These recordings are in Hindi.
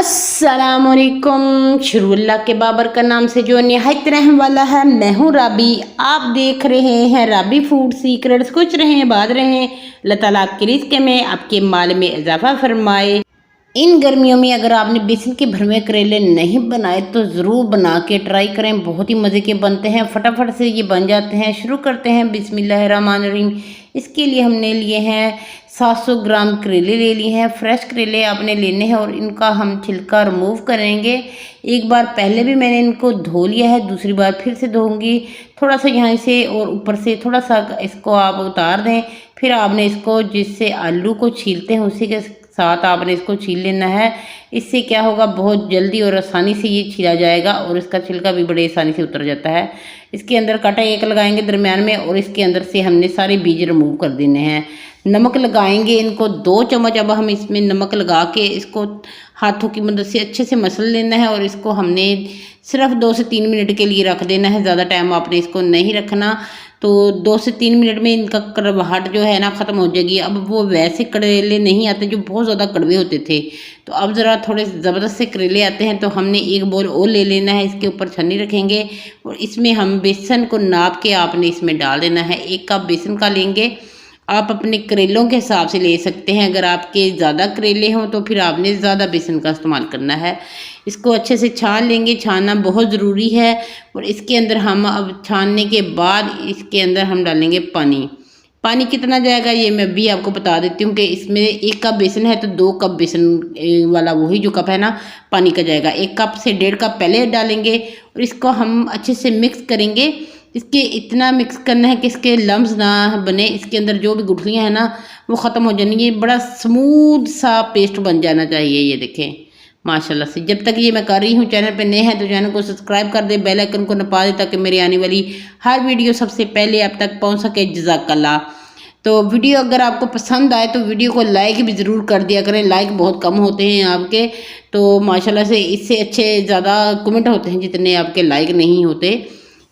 अस्सलामुअलैकुम। शुरुअल्लाह के बाबर का नाम से जो निहायत रहम वाला है। मैं हूँ राबी, आप देख रहे हैं राबी फूड सीक्रेट्स। कुछ रहें बाद रहें, अल्लाह ताला आपके रिज़्क़ में आपके माल में इजाफा फरमाए। इन गर्मियों में अगर आपने बेसन के भरवे करेले नहीं बनाए तो ज़रूर बना के ट्राई करें, बहुत ही मज़े के बनते हैं, फटाफट से ये बन जाते हैं। शुरू करते हैं बिस्मिल्लाहिर्रहमानिर्रहीम। इसके लिए हमने लिए हैं 700 ग्राम करेले ले लिए हैं। फ्रेश करेले आपने लेने हैं और इनका हम छिलका रिमूव करेंगे। एक बार पहले भी मैंने इनको धो लिया है, दूसरी बार फिर से धोऊंगी। थोड़ा सा यहाँ से और ऊपर से थोड़ा सा इसको आप उतार दें। फिर आपने इसको जिससे आलू को छीलते हैं उसी के साथ आपने इसको छील लेना है। इससे क्या होगा, बहुत जल्दी और आसानी से ये छीला जाएगा और इसका छिलका भी बड़े आसानी से उतर जाता है। इसके अंदर कांटा एक लगाएंगे दरमियान में और इसके अंदर से हमने सारे बीज रिमूव कर देने हैं। नमक लगाएंगे इनको 2 चम्मच। अब हम इसमें नमक लगा के इसको हाथों की मदद से अच्छे से मसल लेना है और इसको हमने सिर्फ 2 से 3 मिनट के लिए रख देना है। ज़्यादा टाइम आपने इसको नहीं रखना, तो 2 से 3 मिनट में इनका कड़वाहट जो है ना ख़त्म हो जाएगी। अब वो वैसे करेले नहीं आते जो बहुत ज़्यादा कड़वे होते थे, तो अब ज़रा थोड़े ज़बरदस्त से करेले आते हैं। तो हमने एक बोल और ले लेना है, इसके ऊपर छन्नी रखेंगे और इसमें हम बेसन को नाप के आपने इसमें डाल देना है। 1 कप बेसन का लेंगे, आप अपने करेलों के हिसाब से ले सकते हैं। अगर आपके ज़्यादा करेले हों तो फिर आपने ज़्यादा बेसन का इस्तेमाल करना है। इसको अच्छे से छान लेंगे, छानना बहुत ज़रूरी है। और इसके अंदर हम अब छानने के बाद इसके अंदर हम डालेंगे पानी। पानी कितना जाएगा ये मैं भी आपको बता देती हूँ कि इसमें 1 कप बेसन है तो 2 कप बेसन वाला वही जो कप है ना पानी का जाएगा। 1 कप से 1.5 कप पहले डालेंगे और इसको हम अच्छे से मिक्स करेंगे। इसके इतना मिक्स करना है कि इसके लम्स ना बने, इसके अंदर जो भी गुठलियाँ हैं ना वो ख़त्म हो जानी। ये बड़ा स्मूथ सा पेस्ट बन जाना चाहिए। ये देखें माशाल्लाह से। जब तक ये मैं कर रही हूँ, चैनल पे नए हैं तो चैनल को सब्सक्राइब कर दें, बेल आइकन को नपा दें ताकि मेरी आने वाली हर वीडियो सबसे पहले आप तक पहुँच सके। जज़ाकल्लाह। तो वीडियो अगर आपको पसंद आए तो वीडियो को लाइक भी ज़रूर कर दिया करें। लाइक बहुत कम होते हैं आपके, तो माशाल्लाह से इससे अच्छे ज़्यादा कमेंट होते हैं जितने आपके लाइक नहीं होते।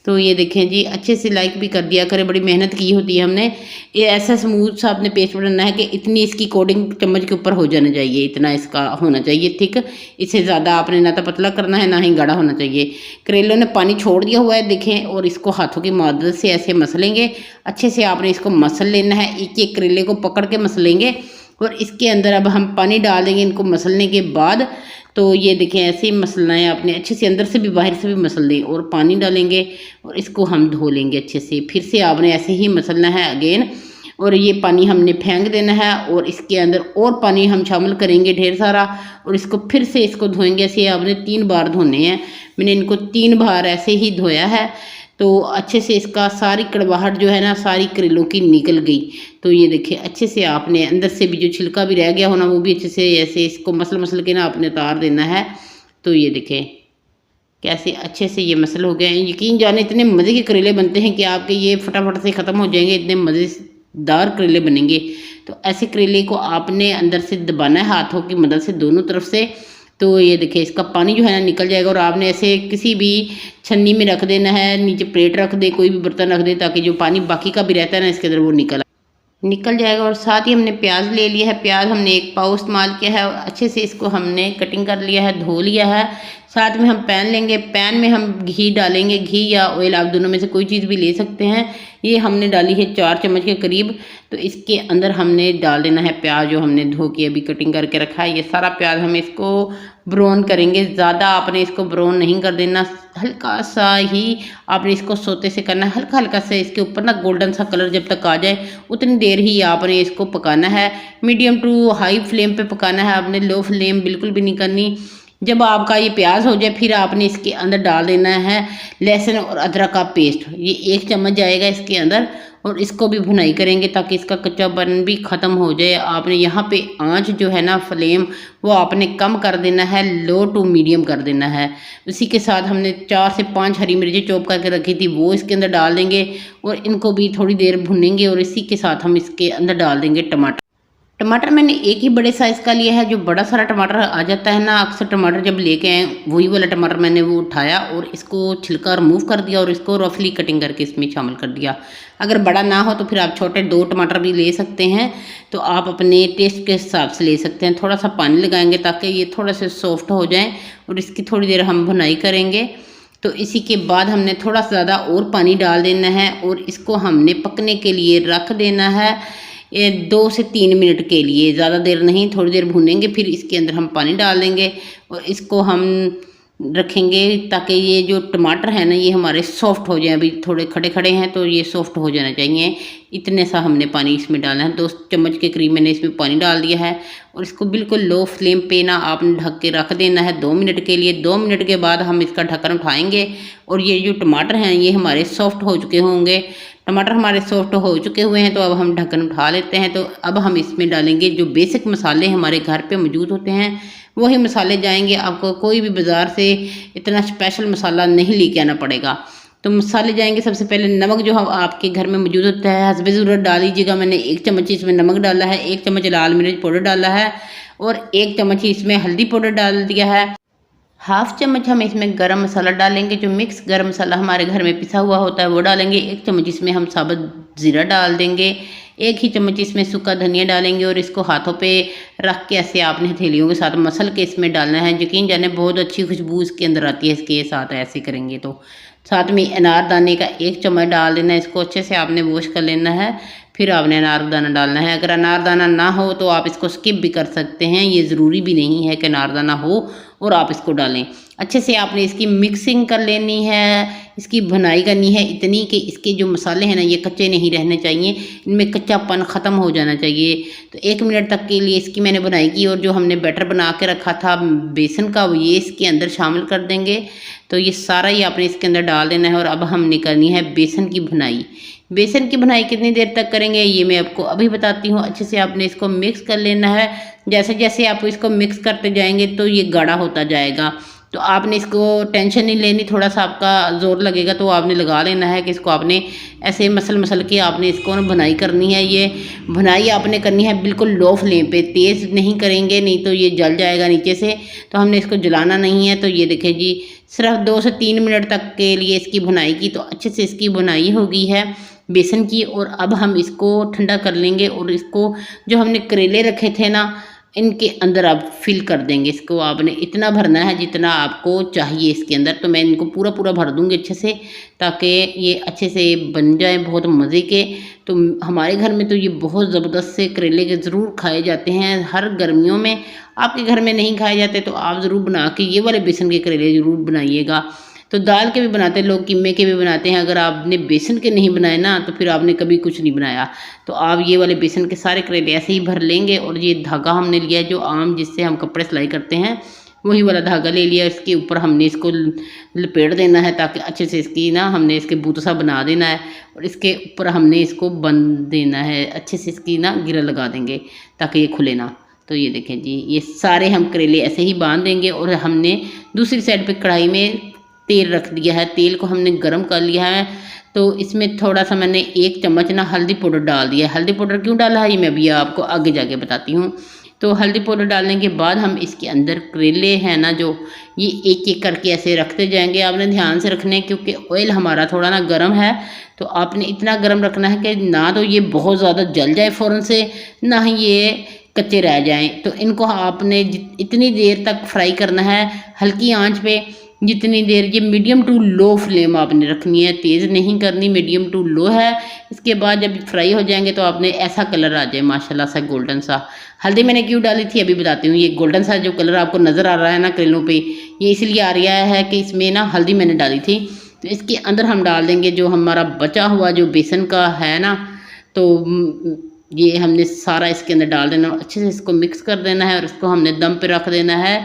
तो ये देखें जी, अच्छे से लाइक भी कर दिया करें, बड़ी मेहनत की होती है हमने। ये ऐसा स्मूथ सा आपने पेस्ट बनाना है कि इतनी इसकी कोटिंग चम्मच के ऊपर हो जाना चाहिए, इतना इसका होना चाहिए थिक। इससे ज़्यादा आपने ना तो पतला करना है ना ही गाढ़ा होना चाहिए। करेलों ने पानी छोड़ दिया हुआ है देखें, और इसको हाथों की मदद से ऐसे मसलेंगे। अच्छे से आपने इसको मसल लेना है, एक एक करेले को पकड़ के मसलेंगे और इसके अंदर अब हम पानी डाल देंगे इनको मसलने के बाद। तो ये देखें ऐसे ही मसलना है आपने, अच्छे से अंदर से भी बाहर से भी मसल दें और पानी डालेंगे और इसको हम धो लेंगे अच्छे से। फिर से आपने ऐसे ही मसलना है अगेन, और ये पानी हमने फेंक देना है और इसके अंदर और पानी हम शामिल करेंगे ढेर सारा और इसको फिर से इसको धोएंगे। ऐसे आपने 3 बार धोने हैं। मैंने इनको 3 बार ऐसे ही धोया है, तो अच्छे से इसका सारी कड़वाहट जो है ना सारी करेलों की निकल गई। तो ये देखिए अच्छे से आपने अंदर से भी जो छिलका भी रह गया होना वो भी अच्छे से ऐसे इसको मसल के ना आपने उतार देना है। तो ये देखें कैसे अच्छे से ये मसल हो गए हैं। यकीन जाने इतने मज़े के करेले बनते हैं कि आपके ये फटाफट से ख़त्म हो जाएंगे, इतने मज़ेदार करेले बनेंगे। तो ऐसे करेले को आपने अंदर से दबाना है हाथों की मदद से दोनों तरफ से। तो ये देखिए इसका पानी जो है ना निकल जाएगा और आपने ऐसे किसी भी छन्नी में रख देना है, नीचे प्लेट रख दे, कोई भी बर्तन रख दे, ताकि जो पानी बाकी का भी रहता है ना इसके अंदर वो निकल जाएगा। और साथ ही हमने प्याज ले लिया है, प्याज हमने 1 पाव इस्तेमाल किया है और अच्छे से इसको हमने कटिंग कर लिया है, धो लिया है। साथ में हम पैन लेंगे, पैन में हम घी डालेंगे, घी या ऑयल आप दोनों में से कोई चीज़ भी ले सकते हैं। ये हमने डाली है 4 चम्मच के करीब। तो इसके अंदर हमने डाल देना है प्याज जो हमने धो के अभी कटिंग करके रखा है। ये सारा प्याज हम इसको ब्राउन करेंगे, ज़्यादा आपने इसको ब्राउन नहीं कर देना, हल्का सा ही आपने इसको सोते से करना है। हल्का हल्का से इसके ऊपर ना गोल्डन सा कलर जब तक आ जाए उतनी देर ही आपने इसको पकाना है। मीडियम टू हाई फ्लेम पे पकाना है, आपने लो फ्लेम बिल्कुल भी नहीं करनी। जब आपका ये प्याज हो जाए फिर आपने इसके अंदर डाल देना है लहसुन और अदरक का पेस्ट। ये 1 चम्मच जाएगा इसके अंदर और इसको भी भुनाई करेंगे ताकि इसका कच्चापन भी ख़त्म हो जाए। आपने यहाँ पे आंच जो है ना फ्लेम वो आपने कम कर देना है, लो टू मीडियम कर देना है। उसी के साथ हमने 4 से 5 हरी मिर्चें चॉप करके रखी थी वो इसके अंदर डाल देंगे और इनको भी थोड़ी देर भुनेंगे। और इसी के साथ हम इसके अंदर डाल देंगे टमाटर। टमाटर मैंने एक ही बड़े साइज़ का लिया है। जो बड़ा सारा टमाटर आ जाता है ना, अक्सर टमाटर जब लेके आए वही वाला टमाटर मैंने वो उठाया और इसको छिलका रिमूव कर दिया और इसको रफली कटिंग करके इसमें शामिल कर दिया। अगर बड़ा ना हो तो फिर आप छोटे 2 टमाटर भी ले सकते हैं, तो आप अपने टेस्ट के हिसाब से ले सकते हैं। थोड़ा सा पानी लगाएंगे ताकि ये थोड़ा सा सॉफ्ट हो जाए और इसकी थोड़ी देर हम भुनाई करेंगे। तो इसी के बाद हमने थोड़ा सा ज़्यादा और पानी डाल देना है और इसको हमने पकने के लिए रख देना है 2 से 3 मिनट के लिए, ज़्यादा देर नहीं, थोड़ी देर भूनेंगे। फिर इसके अंदर हम पानी डाल देंगे और इसको हम रखेंगे ताकि ये जो टमाटर है ना ये हमारे सॉफ्ट हो जाए। अभी थोड़े खड़े खड़े हैं तो ये सॉफ्ट हो जाना चाहिए। इतने सा हमने पानी इसमें डालना है। 2 चम्मच के करीब मैंने इसमें पानी डाल दिया है और इसको बिल्कुल लो फ्लेम पे ना आपने ढक के रख देना है 2 मिनट के लिए। 2 मिनट के बाद हम इसका ढक्कन उठाएंगे और ये जो टमाटर हैं ये हमारे सॉफ्ट हो चुके होंगे। टमाटर हमारे सॉफ्ट हो चुके हुए हैं तो अब हम ढक्कन उठा लेते हैं। तो अब हम इसमें डालेंगे जो बेसिक मसाले हमारे घर पे मौजूद होते हैं वही मसाले जाएंगे। आपको कोई भी बाज़ार से इतना स्पेशल मसाला नहीं लेके आना पड़ेगा। तो मसाले जाएंगे सबसे पहले नमक जो आपके घर में मौजूद होता है हस्बे ज़रूरत डाल लीजिएगा। मैंने 1 चम्मच इसमें नमक डाला है, 1 चम्मच लाल मिर्च पाउडर डाला है और 1 चम्मच इसमें हल्दी पाउडर डाल दिया है। 1/2 चम्मच हम इसमें गरम मसाला डालेंगे, जो मिक्स गरम मसाला हमारे घर में पिसा हुआ होता है वो डालेंगे। 1 चम्मच इसमें हम साबुत ज़ीरा डाल देंगे। 1 ही चम्मच इसमें सूखा धनिया डालेंगे और इसको हाथों पे रख के ऐसे आपने हथेलियों के साथ मसल के इसमें डालना है। यकीन जाने बहुत अच्छी खुशबू इसके अंदर आती है इसके साथ ऐसे करेंगे तो। साथ में अनारदाने का 1 चम्मच डाल देना है। इसको अच्छे से आपने वॉश कर लेना है, फिर आपने अनारदाना डालना है। अगर अनारदाना ना हो तो आप इसको स्किप भी कर सकते हैं, ये ज़रूरी भी नहीं है कि अनारदाना हो और आप इसको डालें। अच्छे से आपने इसकी मिक्सिंग कर लेनी है, इसकी भुनाई करनी है इतनी कि इसके जो मसाले हैं ना ये कच्चे नहीं रहने चाहिए, इनमें कच्चापन ख़त्म हो जाना चाहिए। तो 1 मिनट तक के लिए इसकी मैंने भुनाई की और जो हमने बैटर बना के रखा था बेसन का वो ये इसके अंदर शामिल कर देंगे। तो ये सारा ही आपने इसके अंदर डाल देना है और अब हमने करनी है बेसन की भुनाई। बेसन की भुनाई कितनी देर तक करेंगे ये मैं आपको अभी बताती हूँ। अच्छे से आपने इसको मिक्स कर लेना है। जैसे जैसे आप इसको मिक्स करते जाएंगे तो ये गाढ़ा होता जाएगा। तो आपने इसको टेंशन नहीं लेनी, थोड़ा सा आपका ज़ोर लगेगा तो आपने लगा लेना है कि इसको आपने ऐसे मसल के आपने इसको ना भुनाई करनी है। ये भुनाई आपने करनी है बिल्कुल लो फ्लेम पे, तेज़ नहीं करेंगे नहीं तो ये जल जाएगा नीचे से। तो हमने इसको जलाना नहीं है। तो ये देखिए जी सिर्फ 2 से 3 मिनट तक के लिए इसकी भुनाई की तो अच्छे से इसकी भुनाई हो गई है बेसन की। और अब हम इसको ठंडा कर लेंगे और इसको जो हमने करेले रखे थे ना इनके अंदर आप फिल कर देंगे। इसको आपने इतना भरना है जितना आपको चाहिए इसके अंदर। तो मैं इनको पूरा पूरा भर दूंगी अच्छे से ताकि ये अच्छे से बन जाए बहुत मज़े के। तो हमारे घर में तो ये बहुत ज़बरदस्त से करेले के ज़रूर खाए जाते हैं हर गर्मियों में। आपके घर में नहीं खाए जाते तो आप ज़रूर बना के ये वाले बेसन के करेले ज़रूर बनाइएगा। तो दाल के भी बनाते हैं लोग, कीमे के भी बनाते हैं। अगर आपने बेसन के नहीं बनाए ना तो फिर आपने कभी कुछ नहीं बनाया। तो आप ये वाले बेसन के सारे करेले ऐसे ही भर लेंगे और ये धागा हमने लिया है जो आम जिससे हम कपड़े सिलाई करते हैं वही वाला धागा ले लिया। इसके ऊपर हमने इसको लपेट देना है ताकि अच्छे से इसकी ना हमने इसके बूत सा बना देना है और इसके ऊपर हमने इसको बंद देना है। अच्छे से इसकी ना गिरा लगा देंगे ताकि ये खुले ना। तो ये देखें जी ये सारे हम करेले ऐसे ही बांध देंगे और हमने दूसरी साइड पे कढ़ाई में तेल रख दिया है। तेल को हमने गरम कर लिया है। तो इसमें थोड़ा सा मैंने 1 चम्मच ना हल्दी पाउडर डाल दिया है। हल्दी पाउडर क्यों डाला है ये मैं अभी आपको आगे जाके बताती हूँ। तो हल्दी पाउडर डालने के बाद हम इसके अंदर करेले हैं ना जो ये एक एक करके ऐसे रखते जाएंगे। आपने ध्यान से रखने हैं क्योंकि ऑयल हमारा थोड़ा ना गर्म है। तो आपने इतना गर्म रखना है कि ना तो ये बहुत ज़्यादा जल जाए फ़ौरन से, ना ही ये कच्चे रह जाएं। तो इनको आपने इतनी देर तक फ्राई करना है हल्की आंच पे, जितनी देर ये मीडियम टू लो फ्लेम आपने रखनी है, तेज़ नहीं करनी, मीडियम टू लो है। इसके बाद जब फ्राई हो जाएंगे तो आपने ऐसा कलर आ जाए माशाल्लाह सा गोल्डन सा। हल्दी मैंने क्यों डाली थी अभी बताती हूँ। ये गोल्डन सा जो कलर आपको नज़र आ रहा है ना करेलों पे ये इसलिए आ रहा है कि इसमें ना हल्दी मैंने डाली थी। तो इसके अंदर हम डाल देंगे जो हमारा बचा हुआ जो बेसन का है ना, तो ये हमने सारा इसके अंदर डाल देना और अच्छे से इसको मिक्स कर देना है और इसको हमने दम पे रख देना है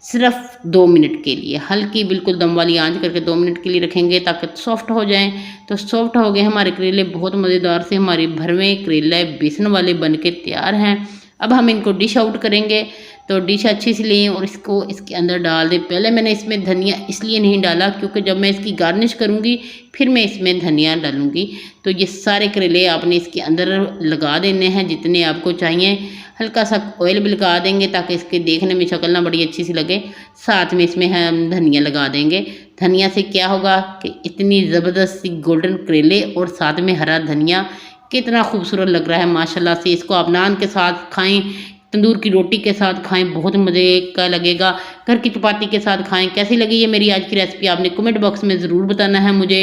सिर्फ 2 मिनट के लिए। हल्की बिल्कुल दम वाली आंच करके 2 मिनट के लिए रखेंगे ताकि सॉफ्ट हो जाएं। तो सॉफ्ट हो गए हमारे करेले, बहुत मज़ेदार से हमारे भरवे करेले बेसन वाले बन के तैयार हैं। अब हम इनको डिश आउट करेंगे। तो डिश अच्छी सी लें और इसको इसके अंदर डाल दें। पहले मैंने इसमें धनिया इसलिए नहीं डाला क्योंकि जब मैं इसकी गार्निश करूँगी फिर मैं इसमें धनिया डालूँगी। तो ये सारे करेले आपने इसके अंदर लगा देने हैं जितने आपको चाहिए। हल्का सा ऑयल भी लगा देंगे ताकि इसके देखने में शक्ल ना बड़ी अच्छी सी लगे। साथ में इसमें हम धनिया लगा देंगे। धनिया से क्या होगा कि इतनी ज़बरदस्त सी गोल्डन करेले और साथ में हरा धनिया कितना खूबसूरत लग रहा है माशाल्लाह से। इसको आप नान के साथ खाएं, तंदूर की रोटी के साथ खाएं, बहुत मज़े का लगेगा। घर की चपाती के साथ खाएं। कैसी लगी ये मेरी आज की रेसिपी आपने कमेंट बॉक्स में ज़रूर बताना है मुझे।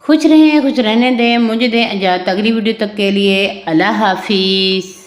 खुश रहें, खुश रहने दें, मुझे दें इजाज़त अगली वीडियो तक के लिए। अल्लाह हाफिज़।